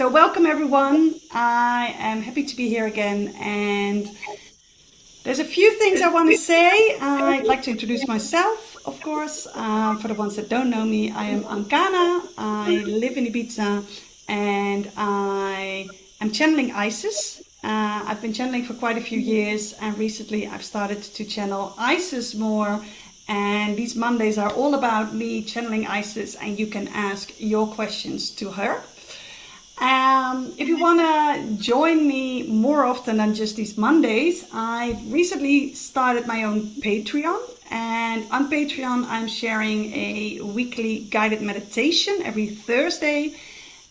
So welcome everyone. I am happy to be here again, and there's a few things I want to say. I'd like to introduce myself, of course. For the ones that don't know me, I am Ankhana. I live in Ibiza, and I am channeling Isis. I've been channeling for quite a few years, and recently I've started to channel Isis more. And these Mondays are all about me channeling Isis, and you can ask your questions to her. If you want to join me more often than just these Mondays, I've recently started my own Patreon. And on Patreon, I'm sharing a weekly guided meditation every Thursday.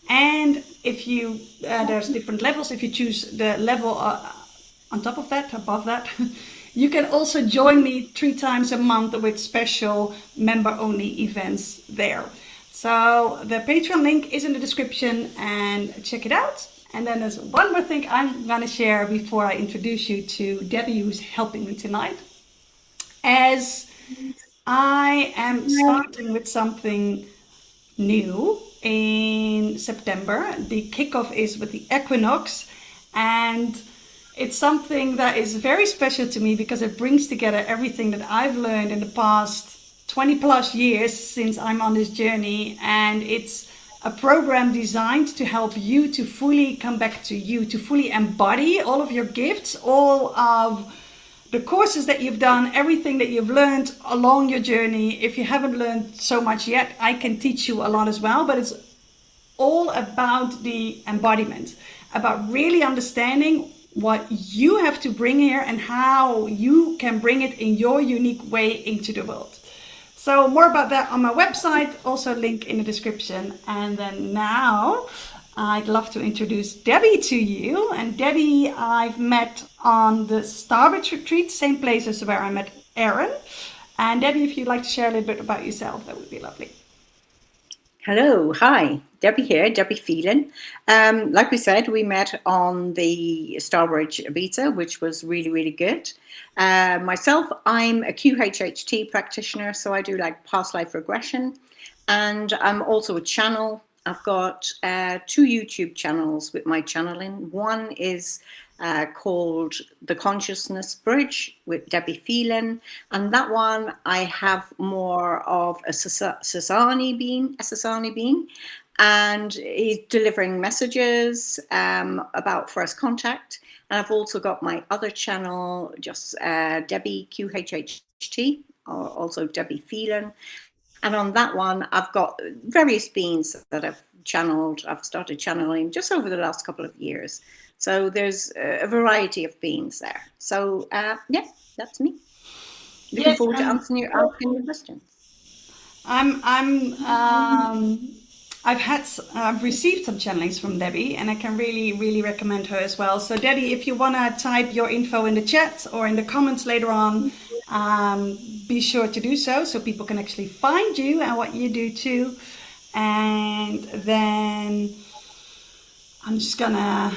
And if you, there's different levels. If you choose the level on top of that, above that, you can also join me 3 times a month with special member-only events there. So the Patreon link is in the description and check it out. And then there's one more thing I'm going to share before I introduce you to Debbie, who's helping me tonight. As I am starting with something new in September, the kickoff is with the equinox, and it's something that is very special to me because it brings together everything that I've learned in the past 20 plus years since I'm on this journey. And it's a program designed to help you to fully come back to you, to fully embody all of your gifts, all of the courses that you've done, everything that you've learned along your journey. If you haven't learned so much yet, I can teach you a lot as well, but it's all about the embodiment, about really understanding what you have to bring here and how you can bring it in your unique way into the world. So more about that on my website, also link in the description. And then now I'd love to introduce Debbie to you. And Debbie, I've met on the Starbridge retreat, same place as where I met Aaron. And Debbie, if you'd like to share a little bit about yourself, that would be lovely. Hello, hi, Debbie here, Debbie Phelan. Like we said, we met on the Starbridge Ibiza, which was really, really good. Myself, I'm a QHHT practitioner, so I do like past life regression, and I'm also a channel. I've got 2 YouTube channels with my channeling. One is called The Consciousness Bridge with Debbie Phelan, and that one I have more of a Sasani being, and he's delivering messages about first contact. And I've also got my other channel, just Debbie QHHT, or also Debbie Phelan. And on that one, I've got various beings that I've started channeling just over the last couple of years. So there's a variety of beings there. So yeah, that's me. Looking forward to asking your questions. I've received some channelings from Debbie, and I can really recommend her as well. So Debbie, if you want to type your info in the chat or in the comments later on, be sure to do so people can actually find you and what you do too. And then I'm just gonna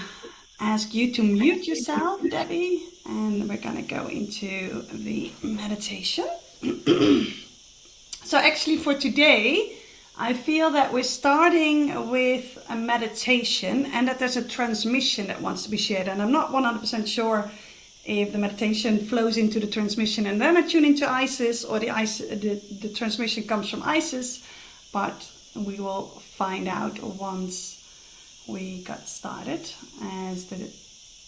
ask you to mute yourself, Debbie, and we're gonna go into the meditation. So actually for today, I feel that we're starting with a meditation and that there's a transmission that wants to be shared. And I'm not 100% sure if the meditation flows into the transmission and then I tune into Isis, or the transmission comes from Isis, but we will find out once we got started, as the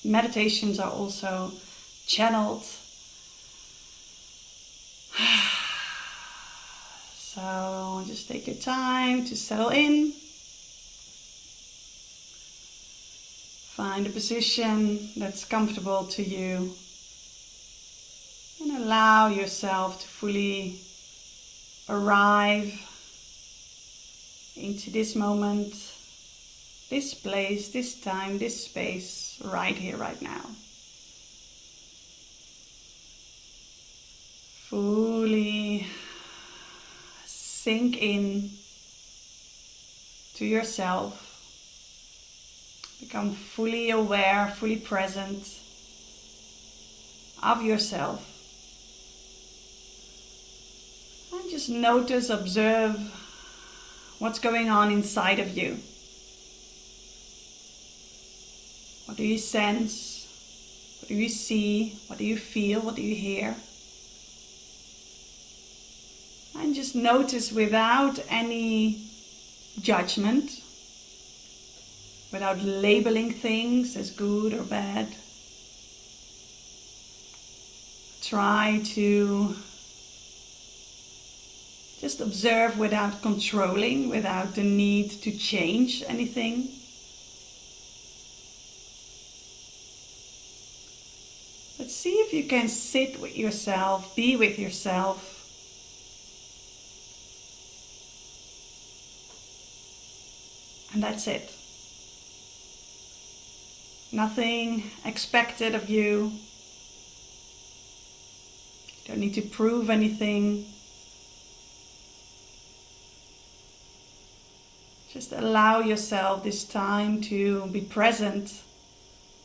meditations are also channeled. So just take your time to settle in. Find a position that's comfortable to you. And allow yourself to fully arrive into this moment, this place, this time, this space, right here, right now. Fully sink in to yourself. Become fully aware, fully present of yourself. And just notice, observe what's going on inside of you. What do you sense? What do you see? What do you feel? What do you hear? And just notice without any judgment, without labeling things as good or bad. Try to just observe without controlling, without the need to change anything. But see if you can sit with yourself, be with yourself. And that's it. Nothing expected of you. Don't need to prove anything. Just allow yourself this time to be present,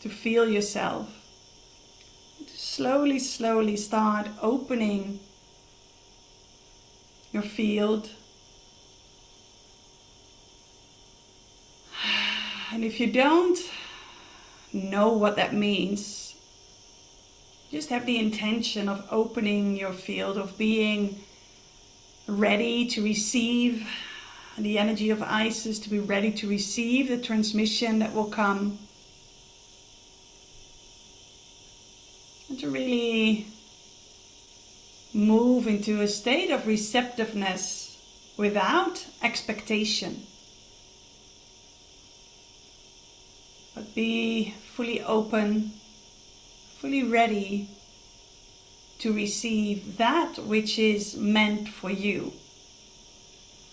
to feel yourself. To slowly, slowly start opening your field. And if you don't know what that means, just have the intention of opening your field, of being ready to receive the energy of Isis, to be ready to receive the transmission that will come. And to really move into a state of receptiveness without expectation. But be fully open, fully ready to receive that which is meant for you.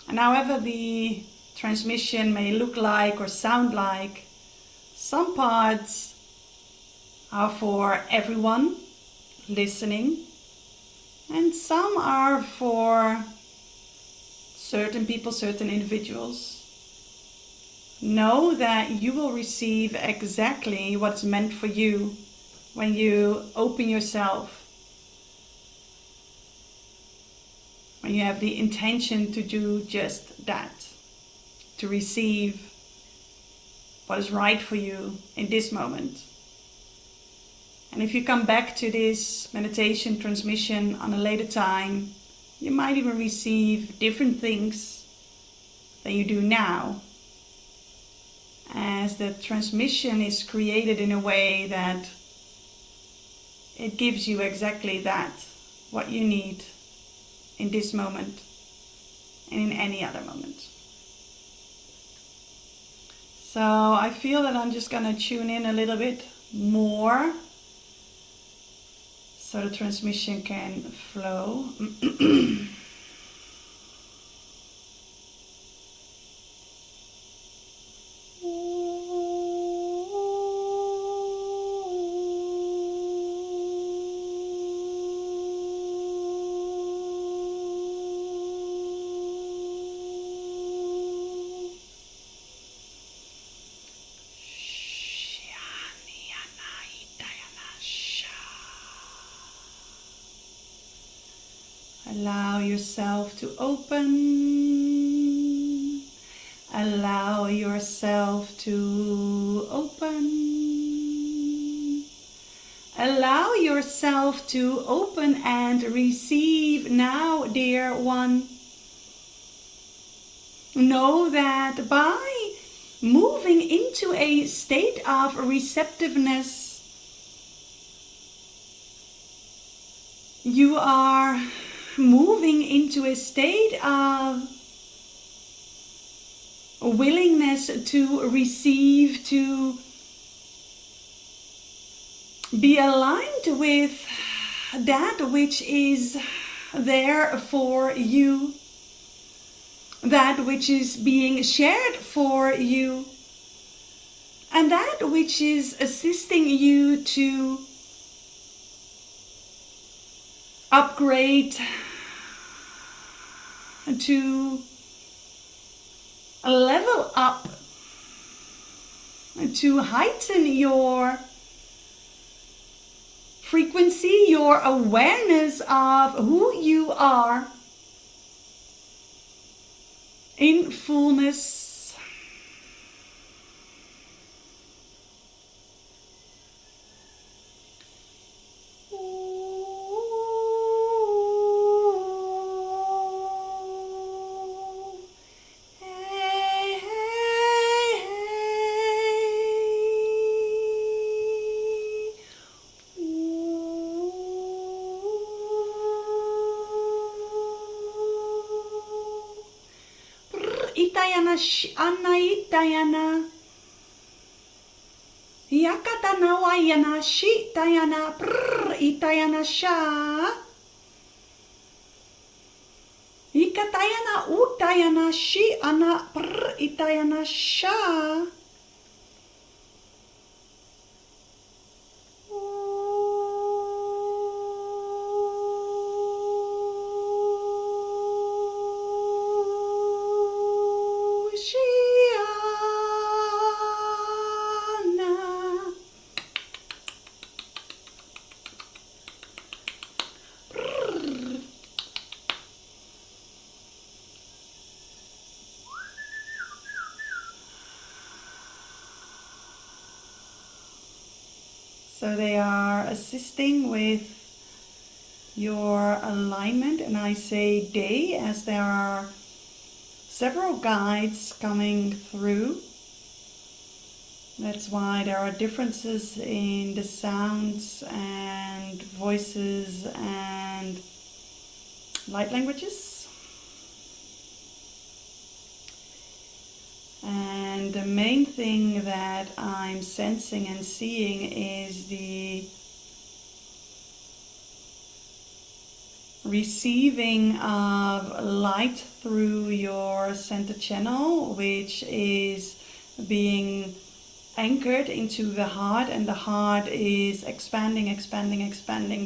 And however the transmission may look like or sound like, some parts are for everyone listening, and some are for certain people, certain individuals. Know that you will receive exactly what's meant for you when you open yourself, when you have the intention to do just that, to receive what is right for you in this moment. And if you come back to this meditation transmission on a later time, you might even receive different things than you do now, as the transmission is created in a way that it gives you exactly that, what you need in this moment and in any other moment. So I feel that I'm just going to tune in a little bit more so the transmission can flow. Allow yourself to open. Allow yourself to open. Allow yourself to open and receive now, dear one. Know that by moving into a state of receptiveness, you are moving into a state of willingness to receive, to be aligned with that which is there for you, that which is being shared for you, and that which is assisting you to upgrade, to level up, to heighten your frequency, your awareness of who you are in fullness. itayana. Yakatana wayana shi tayana itayana sha. Ikatayana utayana shi ana itayana sha. So they are assisting with your alignment, and I say they as there are several guides coming through. That's why there are differences in the sounds and voices and light languages. And the main thing that I'm sensing and seeing is the receiving of light through your center channel, which is being anchored into the heart, and the heart is expanding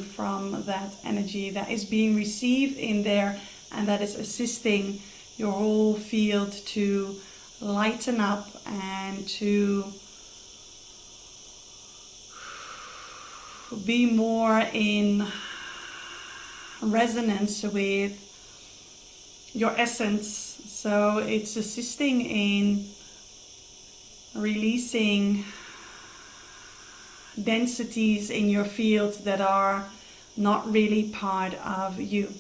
from that energy that is being received in there, and that is assisting your whole field to lighten up and to be more in resonance with your essence. So it's assisting in releasing densities in your field that are not really part of you.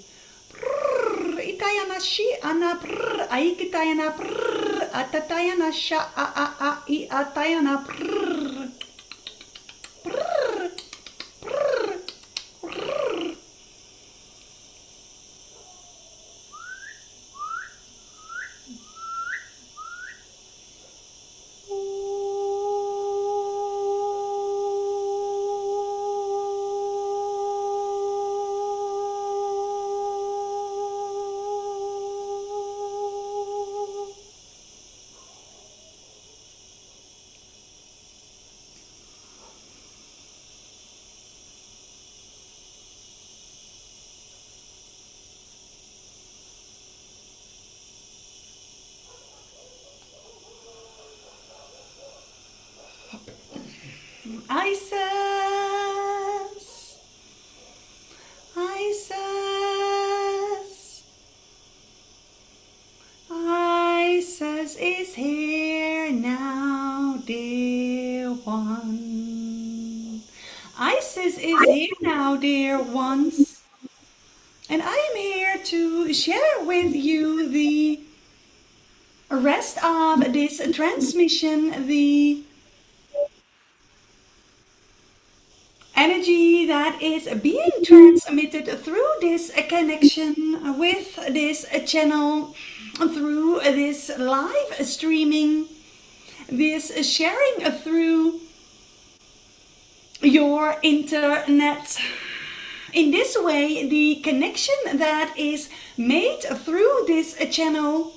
Itayana shi ana aikitayana atatayana sha I atayana Isis, Isis, Isis is here now, dear one. Isis is here now, dear ones. And I am here to share with you the rest of this transmission, the energy that is being transmitted through this connection with this channel, through this live streaming, this sharing through your internet. In this way, the connection that is made through this channel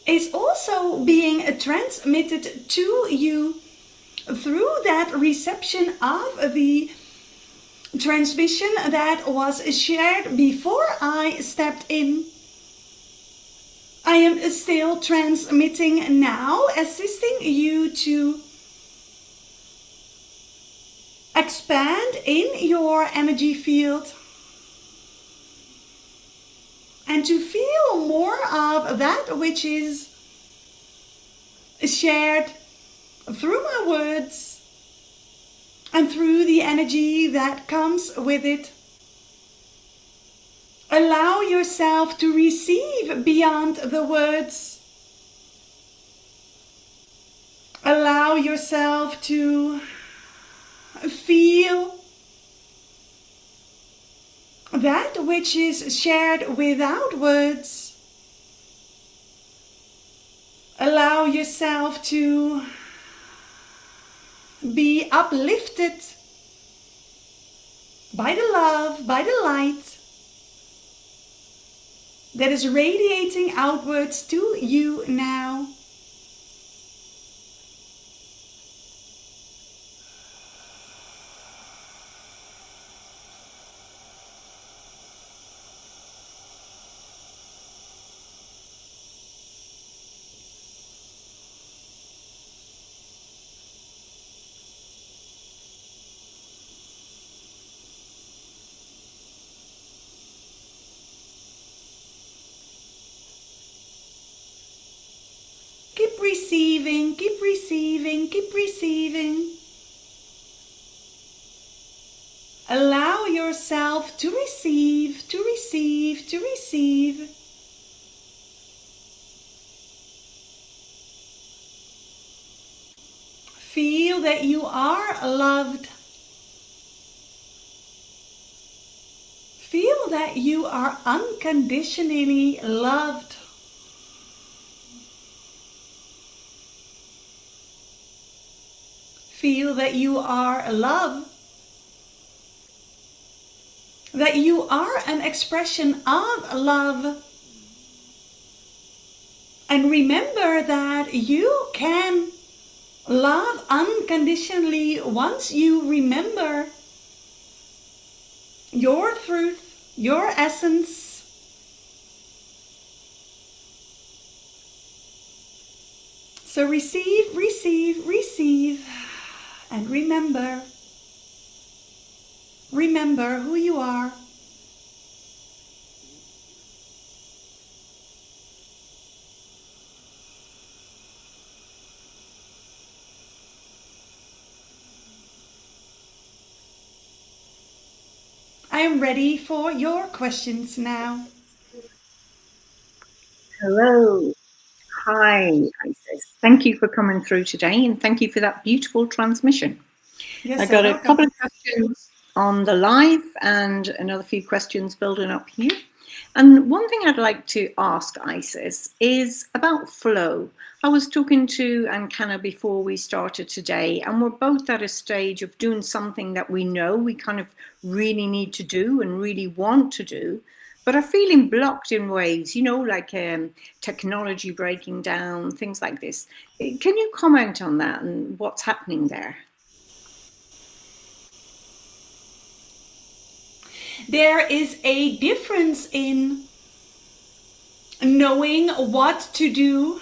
is also being transmitted to you through that reception of the transmission that was shared before I stepped in. I am still transmitting now, assisting you to expand in your energy field and to feel more of that which is shared through my words and through the energy that comes with it. Allow yourself to receive beyond the words. Allow yourself to feel that which is shared without words. Allow yourself to be uplifted by the love, by the light that is radiating outwards to you now. Keep receiving, keep receiving, keep receiving. Allow yourself to receive, to receive, to receive. Feel that you are loved. Feel that you are unconditionally loved. Feel that you are love. That you are an expression of love. And remember that you can love unconditionally once you remember your truth, your essence. So receive, receive, receive, and remember. Remember who you are. I am ready for your questions now. Hello. Hi, Isis. Thank you for coming through today, and thank you for that beautiful transmission. You're I so got a couple welcome. of questions on the live and another few questions building up here. And one thing I'd like to ask Isis is about flow. I was talking to Ankhana before we started today, and we're both at a stage of doing something that we know we kind of really need to do and really want to do, but are feeling blocked in ways, like technology breaking down, things like this. Can you comment on that and what's happening there? There is a difference in knowing what to do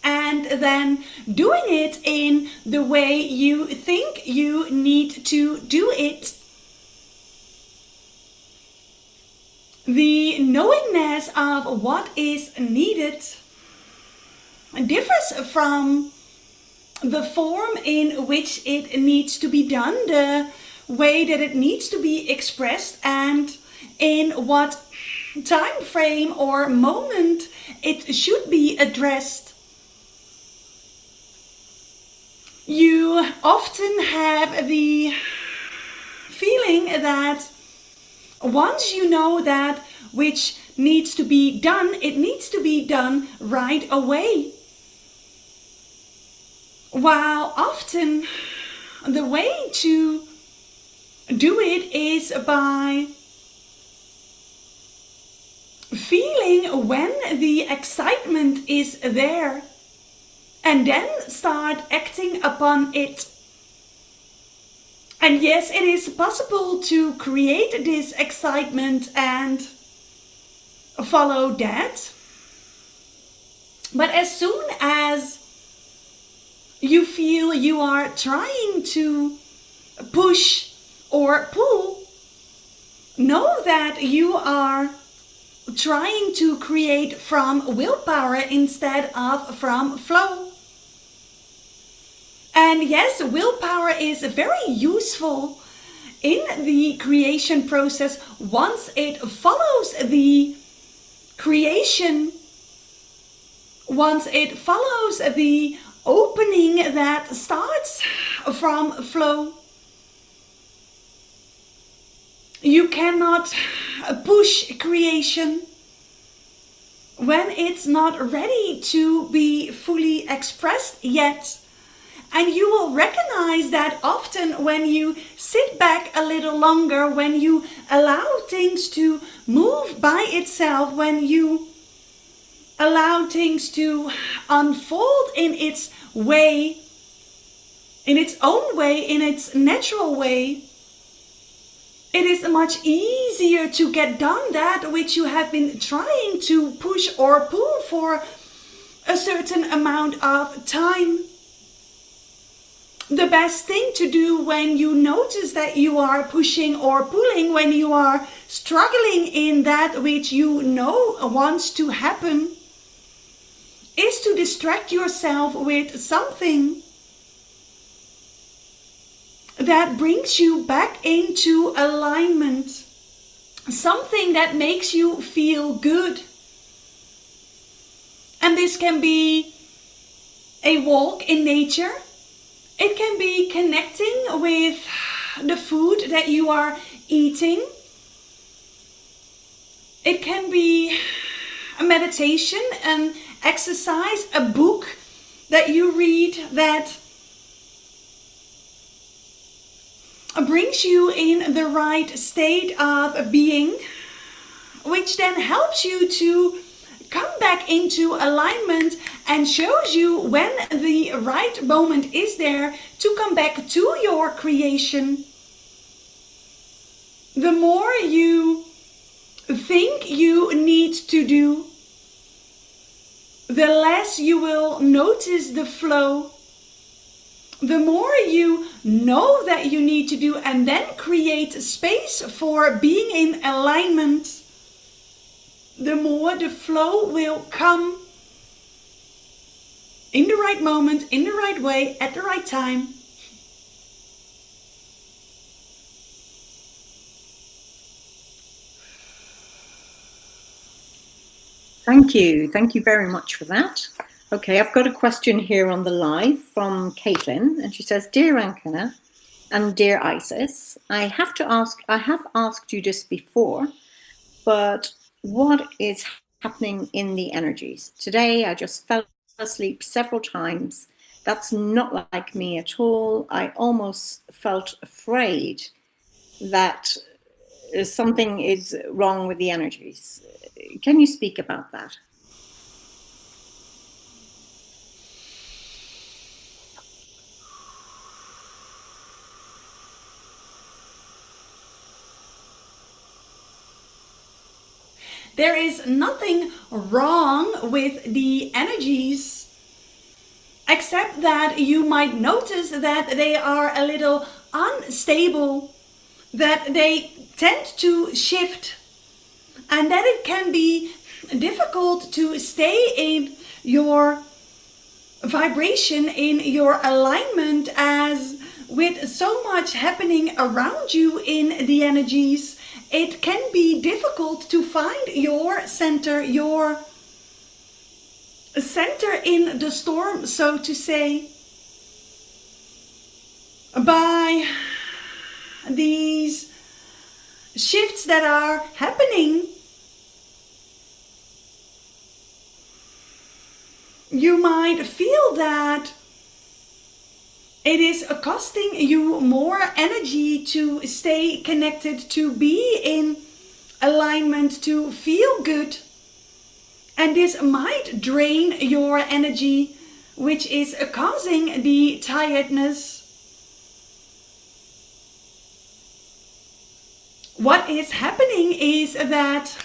and then doing it in the way you think you need to do it. The knowingness of what is needed differs from the form in which it needs to be done, the way that it needs to be expressed, and in what time frame or moment it should be addressed. You often have the feeling that once you know that which needs to be done, it needs to be done right away. While often the way to do it is by feeling when the excitement is there and then start acting upon it. And yes, it is possible to create this excitement and follow that. But as soon as you feel you are trying to push or pull, know that you are trying to create from willpower instead of from flow. And yes, willpower is very useful in the creation process once it follows the creation, once it follows the opening that starts from flow. You cannot push creation. when it's not ready to be fully expressed yet. And you will recognize that often when you sit back a little longer, when you allow things to move by itself, when you allow things to unfold in its way, in its own way, in its natural way, it is much easier to get done that which you have been trying to push or pull for a certain amount of time. The best thing to do when you notice that you are pushing or pulling, when you are struggling in that which you know wants to happen, is to distract yourself with something that brings you back into alignment, something that makes you feel good. And this can be a walk in nature. It can be connecting with the food that you are eating. It can be a meditation, an exercise, a book that you read that brings you in the right state of being, which then helps you to come back into alignment and shows you when the right moment is there to come back to your creation. The more you think you need to do, the less you will notice the flow. The more you know that you need to do and then create space for being in alignment, the more the flow will come in the right moment, in the right way, at the right time. Thank you. Thank you very much for that. Okay, I've got a question here on the live from Caitlin, and she says, Dear Ankhana and dear Isis, I have asked you this before, but what is happening in the energies? Today, I just fell asleep several times. That's not like me at all. I almost felt afraid that something is wrong with the energies. Can you speak about that? There is nothing wrong with the energies, except that you might notice that they are a little unstable, that they tend to shift, and that it can be difficult to stay in your vibration, in your alignment, as with so much happening around you in the energies, it can be difficult to find your center in the storm, so to say. By these shifts that are happening, you might feel that it is costing you more energy to stay connected, to be in alignment, to feel good. And this might drain your energy, which is causing the tiredness. What is happening is that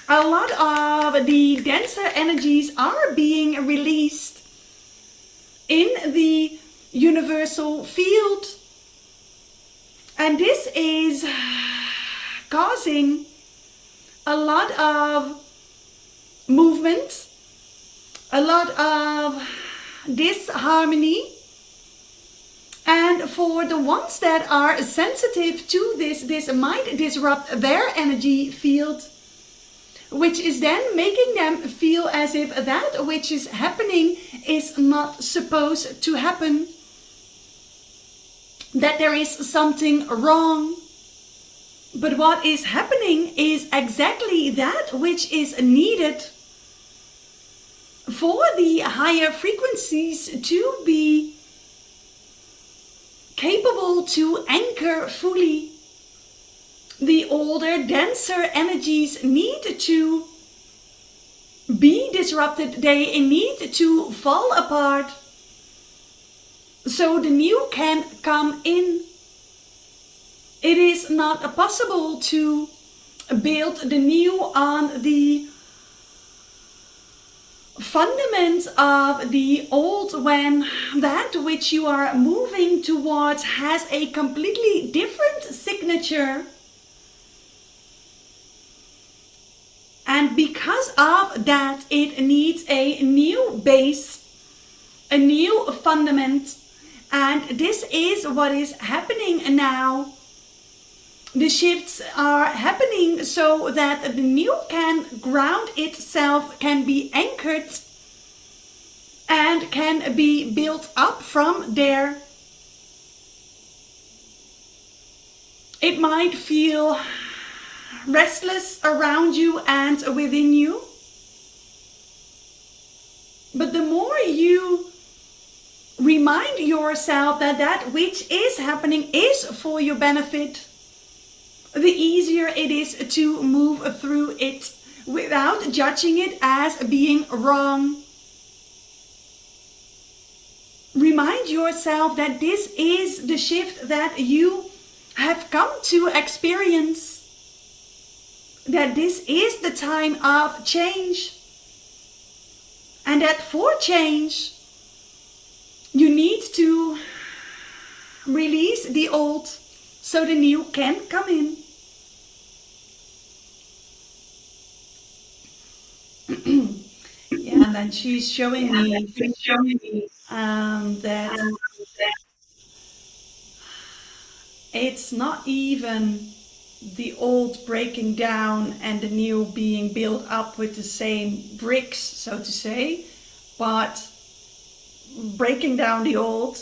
a lot of the denser energies are being released in the universal field, and this is causing a lot of movement, a lot of disharmony. And for the ones that are sensitive to this might disrupt their energy field, which is then making them feel as if that which is happening is not supposed to happen, that there is something wrong. But what is happening is exactly that which is needed for the higher frequencies to be capable to anchor fully. The older, denser energies need to be disrupted. They need to fall apart so the new can come in. It is not possible to build the new on the fundaments of the old when that which you are moving towards has a completely different signature. And because of that, it needs a new base, a new fundament. And this is what is happening now. The shifts are happening so that the new can ground itself, can be anchored, and can be built up from there. It might feel restless around you and within you. But the more you remind yourself that that which is happening is for your benefit, the easier it is to move through it without judging it as being wrong. Remind yourself that this is the shift that you have come to experience. That this is the time of change. And that for change, you need to release the old so the new can come in. Yeah, and then she's showing me that it's not even the old breaking down and the new being built up with the same bricks, so to say, but breaking down the old,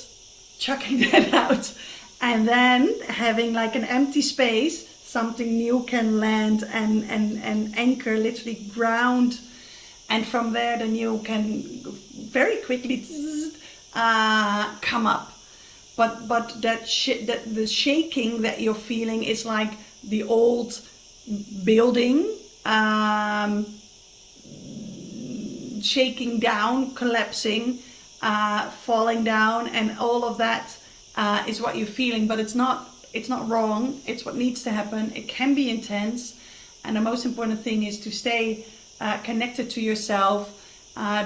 chucking that out, and then having like an empty space, something new can land and anchor, literally ground, and from there the new can very quickly come up. But that the shaking that you're feeling is like the old building shaking down, collapsing, falling down, and all of that is what you're feeling. But it's not wrong. It's what needs to happen. It can be intense, and the most important thing is to stay connected to yourself.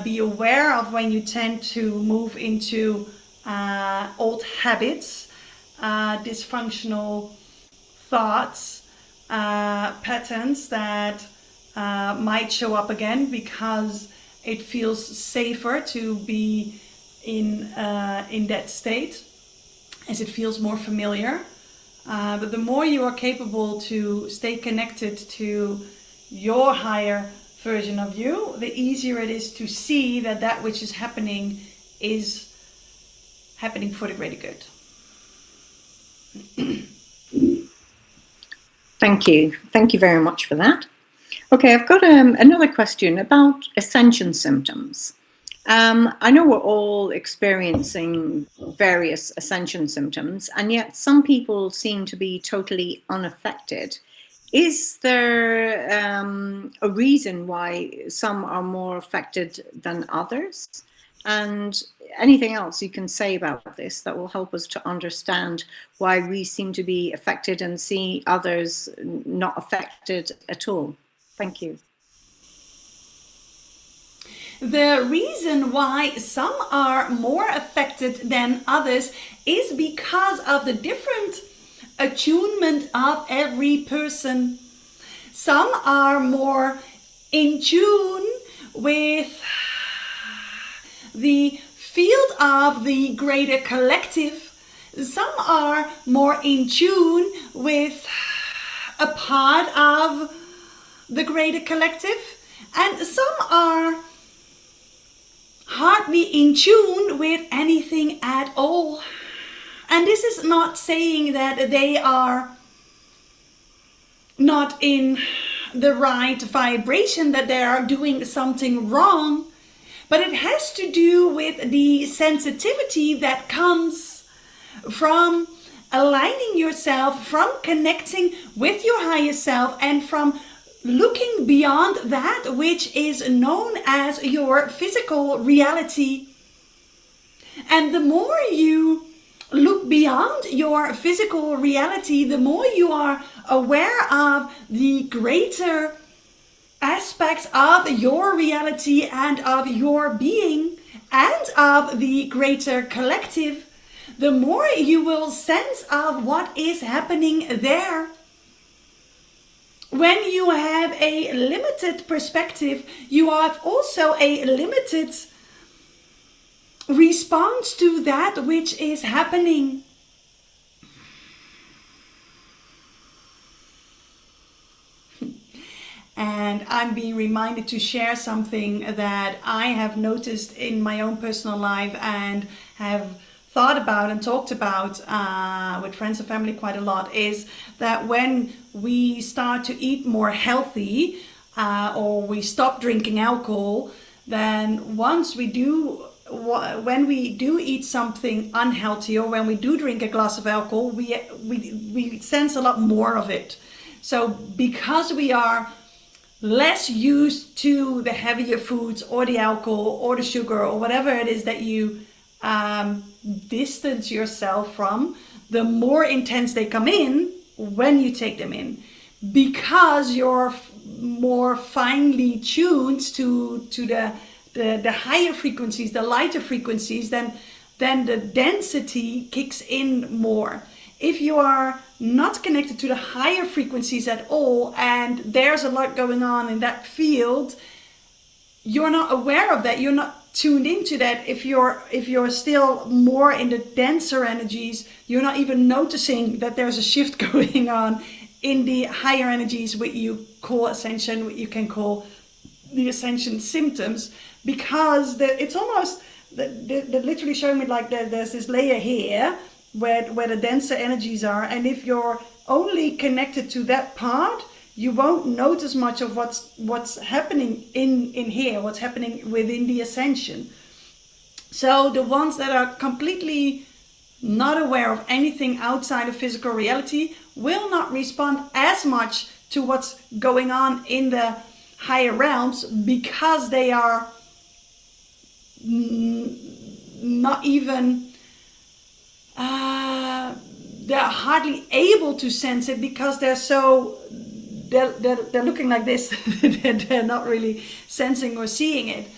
Be aware of when you tend to move into old habits, dysfunctional thoughts, patterns that might show up again because it feels safer to be in that state, as it feels more familiar. But the more you are capable to stay connected to your higher version of you, the easier it is to see that that which is happening for the greater good. Thank you. Thank you very much for that. Okay, I've got another question about ascension symptoms. I know we're all experiencing various ascension symptoms, and yet some people seem to be totally unaffected. Is there a reason why some are more affected than others? And anything else you can say about this that will help us to understand why we seem to be affected and see others not affected at all? Thank you. The reason why some are more affected than others is because of the different attunement of every person. Some are more in tune with the field of the greater collective. Some are more in tune with a part of the greater collective, and some are hardly in tune with anything at all. And this is not saying that they are not in the right vibration, that they are doing something wrong, but it has to do with the sensitivity that comes from aligning yourself, from connecting with your higher self, and from looking beyond that which is known as your physical reality. And the more you look beyond your physical reality, the more you are aware of the greater aspects of your reality and of your being and of the greater collective, the more you will sense of what is happening there. When you have a limited perspective, you have also a limited response to that which is happening. And I'm being reminded to share something that I have noticed in my own personal life and have thought about and talked about with friends and family quite a lot, is that when we start to eat more healthy or we stop drinking alcohol, then once we do, when we do eat something unhealthy or when we do drink a glass of alcohol, we sense a lot more of it. So because we are less used to the heavier foods or the alcohol or the sugar or whatever it is that you distance yourself from, the more intense they come in when you take them in, because you're more finely tuned to the higher frequencies, the lighter frequencies, then the density kicks in more. If you are not connected to the higher frequencies at all and there's a lot going on in that field, you're not aware of that, you're not tuned into that. If you're still more in the denser energies, you're not even noticing that there's a shift going on in the higher energies, what you call ascension, what you can call the ascension symptoms, because it's almost they're literally showing me like there's this layer here where the denser energies are, and if you're only connected to that part, you won't notice much of what's happening in here, what's happening within the ascension. So the ones that are completely not aware of anything outside of physical reality will not respond as much to what's going on in the higher realms, because they are not even they're hardly able to sense it, because they're looking like this. They're not really sensing or seeing it.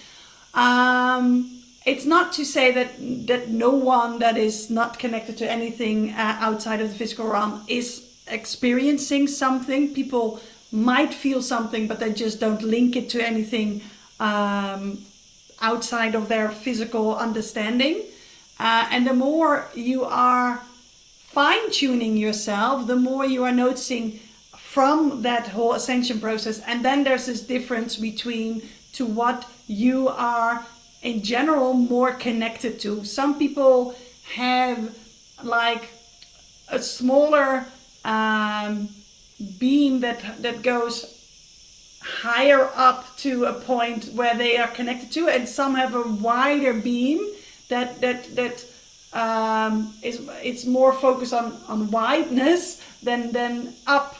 It's not to say that no one that is not connected to anything outside of the physical realm is experiencing something. People might feel something, but they just don't link it to anything outside of their physical understanding. And the more you are fine-tuning yourself, the more you are noticing from that whole ascension process. And then there's this difference between to what you are in general more connected to. Some people have like a smaller beam that goes higher up to a point where they are connected to, and some have a wider beam that it's more focused on wideness than up,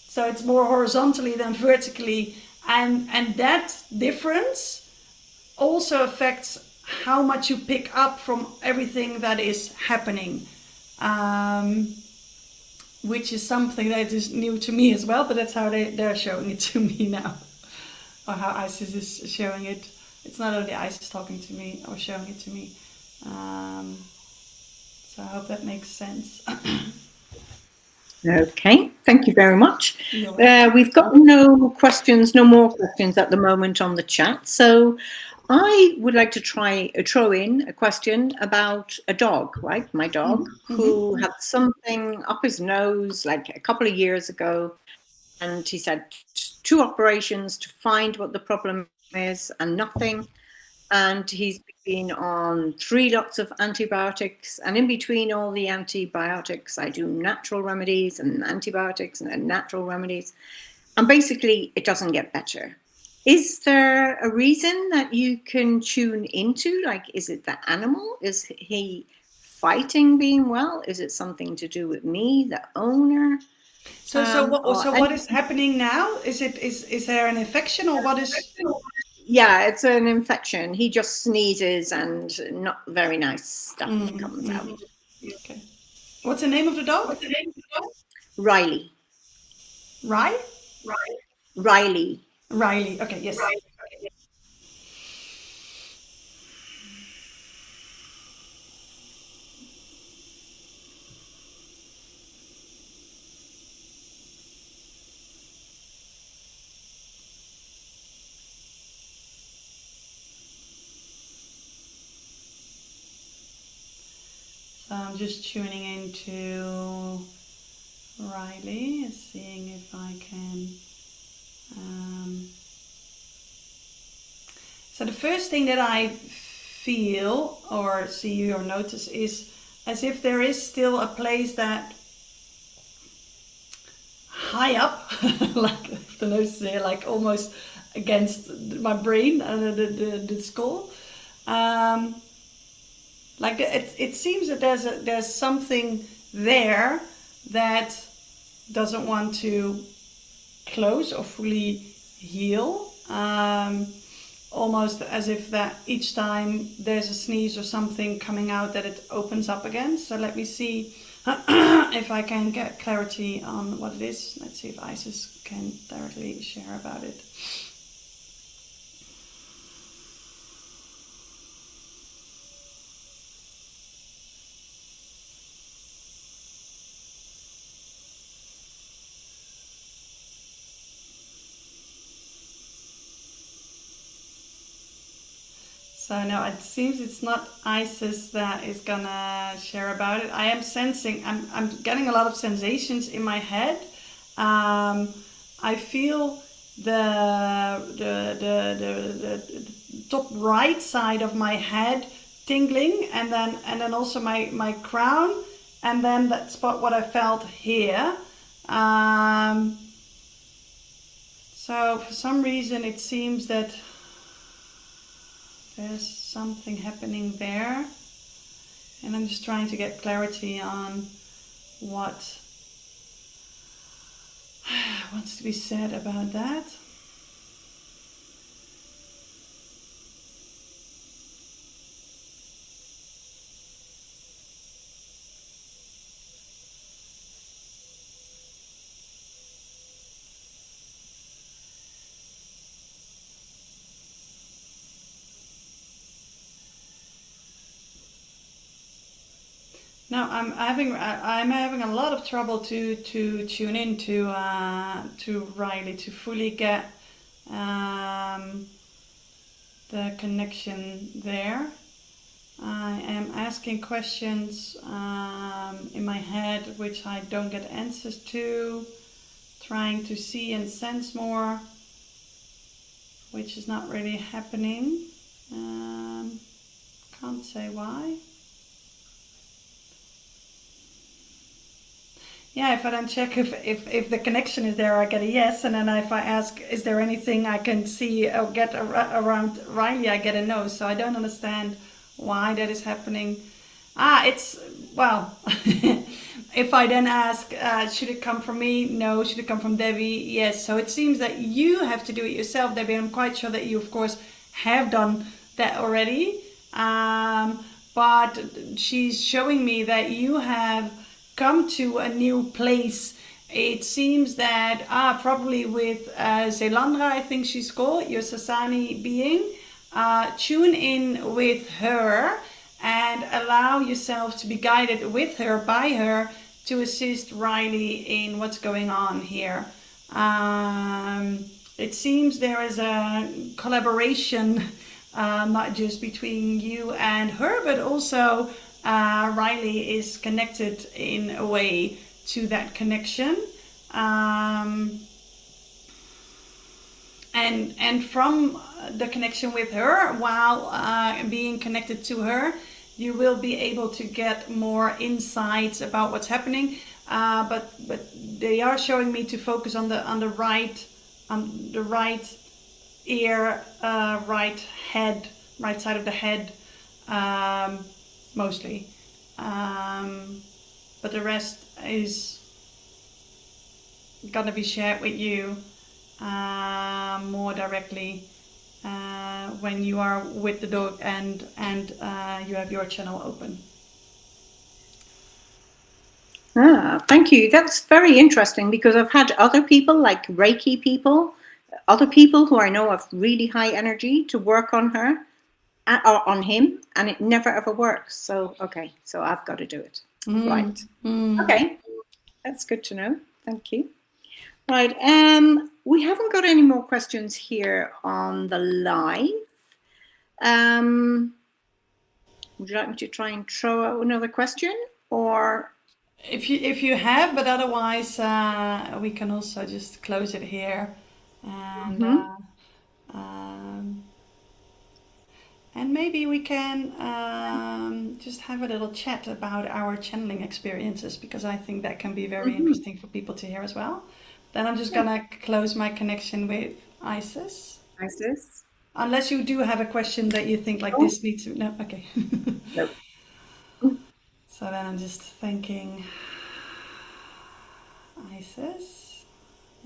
so it's more horizontally than vertically, and that difference also affects how much you pick up from everything that is happening, which is something that is new to me as well, but that's how they're showing it to me now, or how Isis is showing it. It's not only Isis talking to me or showing it to me. So I hope that makes sense. Okay, thank you very much. We've got no more questions at the moment on the chat. So I would like to throw in a question about a dog, right? My dog, who had something up his nose like a couple of years ago. And he's had 2 operations to find what the problem is and nothing. and he's been on 3 lots of antibiotics. And in between all the antibiotics, I do natural remedies and antibiotics and natural remedies. And basically, it doesn't get better. Is there a reason that you can tune into? Like, is it the animal? Is he fighting being well? Is it something to do with me, the owner? So what is happening now? Is there an infection or what is? Yeah, it's an infection. He just sneezes and not very nice stuff comes out. Okay. What's the name of the dog? Riley. Rye? Riley. Riley. Okay, yes. So I'm just tuning into Riley, seeing if I can. So the first thing that I feel or see or notice is as if there is still a place that high up, like the nose is there, like almost against my brain and the skull. Like it seems that there's something there that doesn't want to close or fully heal. Almost as if that each time there's a sneeze or something coming out that it opens up again. So let me see if I can get clarity on what it is. Let's see if Isis can directly share about it. So no, it seems it's not Isis that is gonna share about it. I am sensing, I'm getting a lot of sensations in my head. I feel the top right side of my head tingling, and then also my crown, and then that spot what I felt here. So for some reason it seems that there's something happening there, and I'm just trying to get clarity on what wants to be said about that. No, I'm having a lot of trouble to tune in to Riley to fully get the connection there. I am asking questions in my head which I don't get answers to, trying to see and sense more, which is not really happening. Can't say why. Yeah, if I don't check if the connection is there, I get a yes. And then if I ask, is there anything I can see or get around Riley, I get a no. So I don't understand why that is happening. Well, if I then ask, should it come from me? No. Should it come from Debbie? Yes. So it seems that you have to do it yourself, Debbie. I'm quite sure that you, of course, have done that already. But she's showing me that you have come to a new place. It seems that probably with Zelandra, I think she's called, your Sasani being, tune in with her and allow yourself to be guided with her, by her, to assist Riley in what's going on here. It seems there is a collaboration, not just between you and her, but also Riley is connected in a way to that connection. and from the connection with her, while being connected to her, you will be able to get more insights about what's happening. But they are showing me to focus on the right ear, right head, right side of the head, um, mostly. Um, but the rest is gonna be shared with you more directly when you are with the dog and you have your channel open. Thank you. That's very interesting because I've had other people, like Reiki people, other people who I know have really high energy to work on her or on him, and it never ever works. So, okay, so I've got to do it. Mm, Right. mm. Okay, that's good to know. Thank you. Right. We haven't got any more questions here on the live. Would you like me to try and throw out another question, or? If you have, but otherwise we can also just close it here, and Mhm. um, and maybe we can just have a little chat about our channeling experiences, because I think that can be very Mhm. interesting for people to hear as well. Then I'm just Yeah. gonna close my connection with Isis. Isis. Unless you do have a question that you think like Oh, this needs to. No, okay. no. So then I'm just thanking Isis.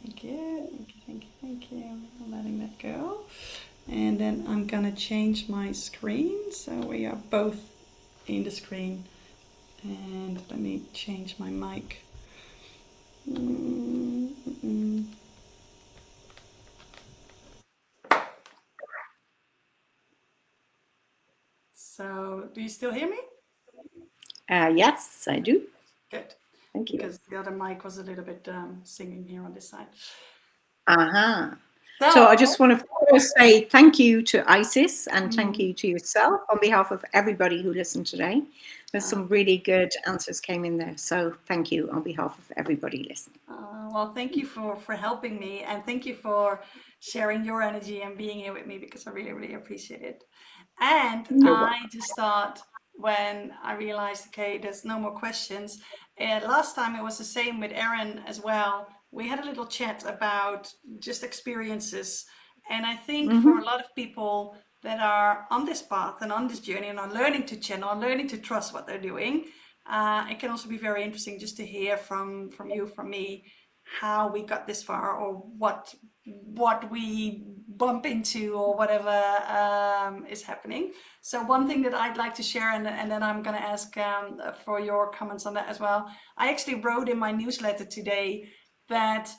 Thank you, thank you, thank you, thank you. I'm letting that go. And then I'm gonna change my screen so we are both in the screen. And let me change my mic. Mm-mm. So, do you still hear me? Yes, I do. Good, Thank you. because the other mic was a little bit singing here on this side. Uh-huh. So I So, just want to first say thank you to Isis and thank mm, you to yourself on behalf of everybody who listened today. There's uh, some really good answers came in there. So thank you on behalf of everybody listening. well, thank you for helping me, and thank you for sharing your energy and being here with me, because I really, really appreciate it. And You're I welcome. just thought, when I realized, okay, there's no more questions. Last time it was the same with Erin as well. We had a little chat about just experiences. And I think for a Mm-hmm. lot of people that are on this path and on this journey and are learning to channel and learning to trust what they're doing, it can also be very interesting just to hear from you, from me, how we got this far, or what we bump into, or whatever is happening. So one thing that I'd like to share, and then I'm going to ask for your comments on that as well. I actually wrote in my newsletter today that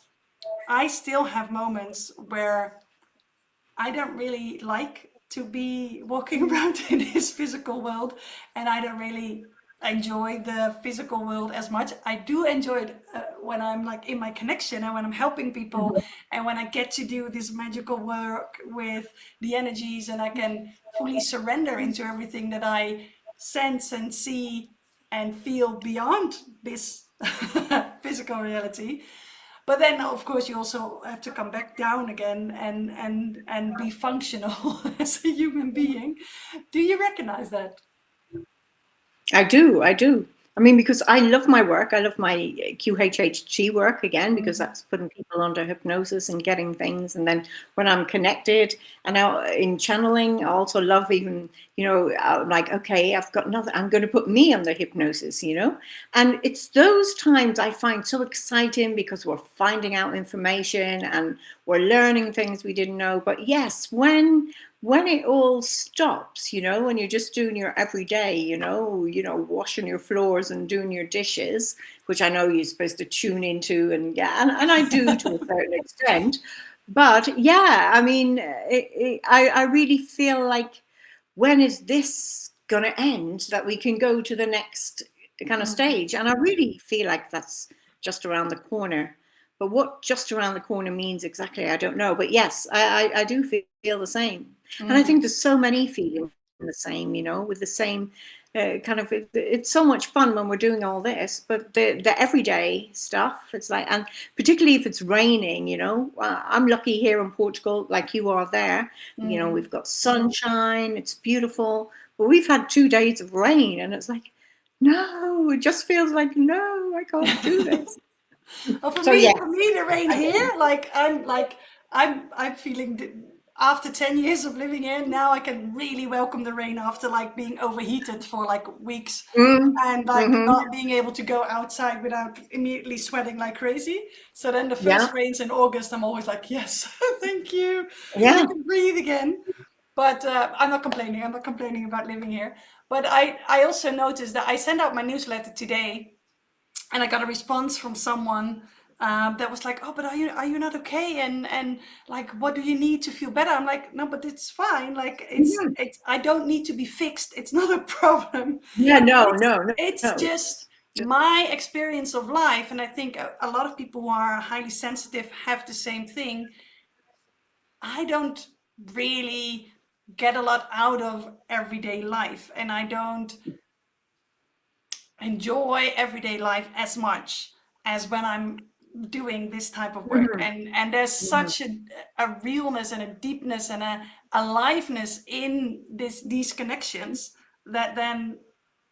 I still have moments where I don't really like to be walking around in this physical world, and I don't really enjoy the physical world as much. I do enjoy it when I'm like in my connection and when I'm helping people, and when I get to do this magical work with the energies, and I can fully surrender into everything that I sense and see and feel beyond this physical reality. But then, of course, you also have to come back down again and be functional as a human being. Do you recognize that? I do. I do. I mean, because I love my work. I love my QHHG work again, because Mm, that's putting people under hypnosis and getting things. And then when I'm connected and now in channeling, I also love even, like, okay, I've got nothing, I'm going to put me under hypnosis. And it's those times I find so exciting because we're finding out information and we're learning things we didn't know. But yes, when it all stops, when you're just doing your everyday, washing your floors and doing your dishes, which I know you're supposed to tune into, and yeah, and I do to a certain extent. But yeah, I mean, I really feel like, when is this going to end that we can go to the next kind of mm, stage? And I really feel like that's just around the corner. But what just around the corner means exactly, I don't know. But yes, I do feel the same. And I think mm, there's so many feeling the same, with the same kind of it's so much fun when we're doing all this, but the everyday stuff, it's like, and particularly if it's raining, I'm lucky here in Portugal, like you are there. We've got sunshine, it's beautiful, but we've had 2 days of rain, and it's like, no, it just feels like, no, I can't do this. Well, So yeah, for me, the rain here, I'm feeling after 10 years of living here, now I can really welcome the rain after like being overheated for like weeks mm, and like hmm, not being able to go outside without immediately sweating like crazy. So then the yeah, first rains in August, I'm always like, yes, thank you. And I yeah. can breathe again. But I'm not complaining. I'm not complaining about living here. But I also noticed that I sent out my newsletter today and I got a response from someone that was like, "Oh, but are you not okay? And like, what do you need to feel better?" I'm like, "No, but it's fine. Like, Mhm. it's I don't need to be fixed. It's not a problem. Yeah, no, It's no, no, it's no. just my experience of life." And I think a lot of people who are highly sensitive have the same thing. I don't really get a lot out of everyday life, and I don't enjoy everyday life as much as when I'm doing this type of work. Mhm, And there's mhm. such a realness and a deepness and a aliveness in these connections that then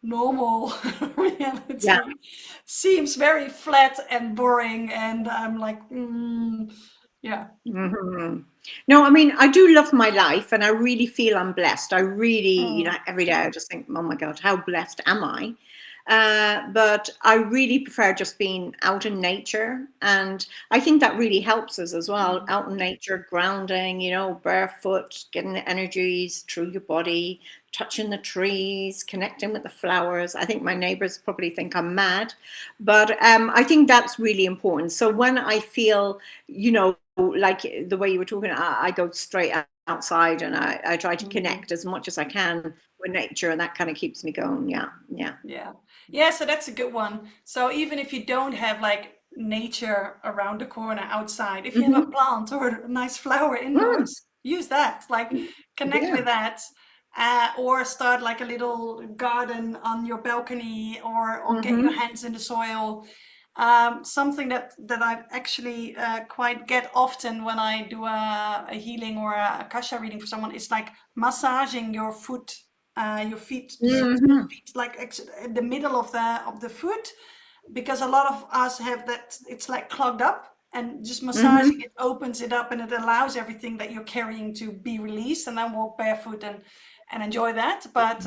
normal Yeah. reality seems very flat and boring. And I'm like, yeah. Mhm. No, I mean, I do love my life, and I really feel I'm blessed. I really, Mm, every day I just think, oh my God, how blessed am I? But I really prefer just being out in nature. And I think that really helps us as well. mm, Out in nature, grounding, barefoot, getting the energies through your body, touching the trees, connecting with the flowers. I think my neighbors probably think I'm mad, but I think that's really important. So when I feel, like the way you were talking, I go straight outside, and I try to mm. connect as much as I can with nature, and that kind of keeps me going. Yeah, yeah. Yeah. Yeah, so that's a good one. So even if you don't have like nature around the corner outside, if you have a Hmm. plant or a nice flower Mm, indoors, use that. Like connect yeah. with that. Or start like a little garden on your balcony or get your Hmm. hands in the soil. Something that I actually quite get often when I do a healing or a akasha reading for someone is like massaging your feet, the soles of your Hmm. feet, like in the middle of the foot, because a lot of us have that. It's like clogged up, and just massaging Hmm. it opens it up, and it allows everything that you're carrying to be released, and then walk barefoot and enjoy that. But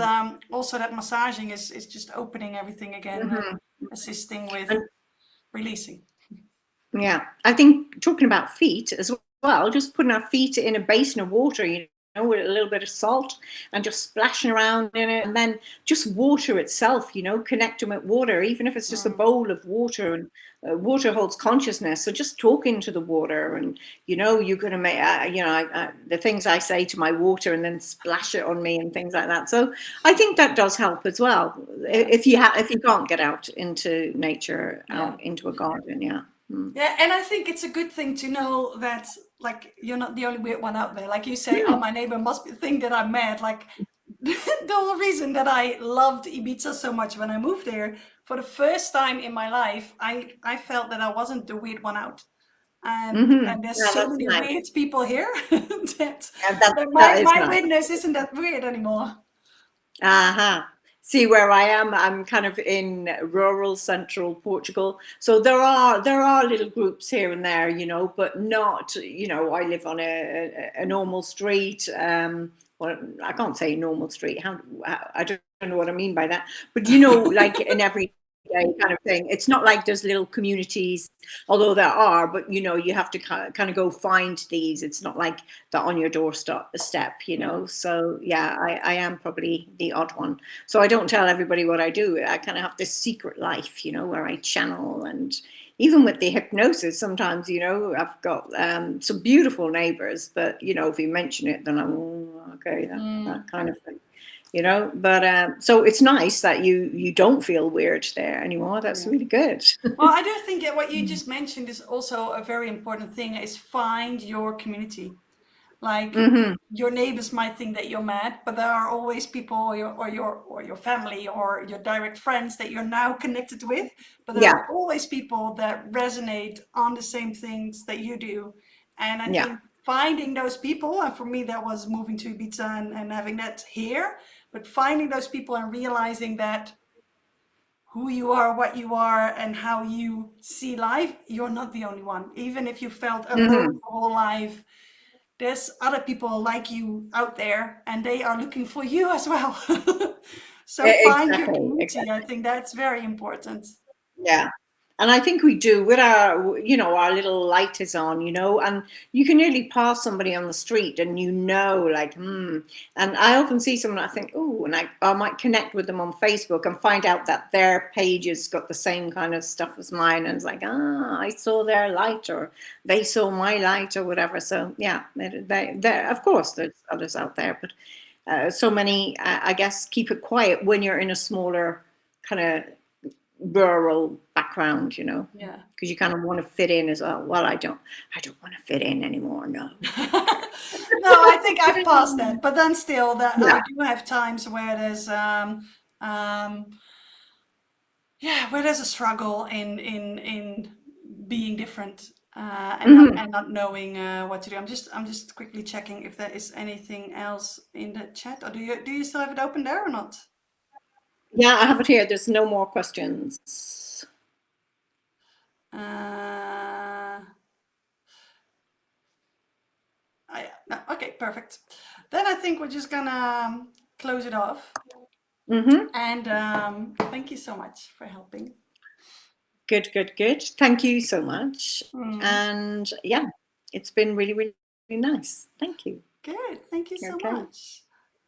also that massaging is just opening everything again and Hmm. assisting with And releasing. yeah, I think talking about feet as well, just putting our feet in a basin of water, with a little bit of salt, and just splashing around in it, and then just water itself, connecting with water, even if it's just a Mm, bowl of water, and water holds consciousness. So just talking to the water, and you're going to make, the things I say to my water, and then splash it on me and things like that. So I think that does help as well. yeah, If you can't get out into nature, yeah. out into a garden, yeah. Mm. Yeah, and I think it's a good thing to know that like you're not the only weird one out there. Like you say, oh, Mm. my neighbor must think that I'm mad. Like the whole reason that I loved Ibiza so much when I moved there, for the first time in my life, I felt that I wasn't the weird one out. Hmm. And there's Yeah, so that's many nice. weird people here that Yeah, that that that is my nice. witness isn't that weird anymore. Uh-huh. See where I am? I'm kind of in rural central Portugal. So there are little groups here and there, but not, I live on a normal street. Well, I can't say normal street. I don't know what I mean by that. But like in every day kind of thing. It's not like there's little communities, although there are, but you have to kind of go find these. It's not like they're on your doorstep Yeah, So yeah, I am probably the odd one. So I don't tell everybody what I do. I kind of have this secret life, where I channel, and even with the hypnosis, sometimes, I've got some beautiful neighbors, but if you mention it, then I'm, "Oh, okay, that mm, kind of thing." But so it's nice that you don't feel weird there anymore. That's yeah. really good. Well, I do think that what you just mentioned is also a very important thing: is find your community. Like Mm-hmm. your neighbors might think that you're mad, but there are always people, or your family or your direct friends that you're now connected with. But there Yeah. are always people that resonate on the same things that you do. And I Yeah. think finding those people, and for me that was moving to Ibiza and having that here, but finding those people and realizing that who you are, what you are, and how you see life, you're not the only one. Even if you felt alone Mm-hmm. your whole life, there's other people like you out there and they are looking for you as well. So find your Exactly. community. I Exactly. think that's very important. Yeah. And I think we do with our, our little light is on, and you can nearly pass somebody on the street and like, And I often see someone, I think, oh, and I might connect with them on Facebook and find out that their page has got the same kind of stuff as mine. And it's like, I saw their light or they saw my light or whatever. So, yeah, of course, there's others out there, but so many, I guess, keep it quiet when you're in a smaller kind of rural background, Yeah. because you kind of want to fit in as well. Well, I don't want to fit in anymore. No. No, I think I've passed that, but then still, that I Yeah. do have times where there's um, yeah, where there's a struggle in being different, Hmm. and not knowing what to do. I'm just quickly checking if there is anything else in the chat, or do you still have it open there or not? Yeah, I have it here. There's no more questions. Uh, no, okay, perfect. Then I think we're just gonna close it off. Hmm. And thank you so much for helping. Good, good, good. Thank you so much. Mm, And yeah, it's been really, really, really nice. Thank you. good. Thank you so Okay. much.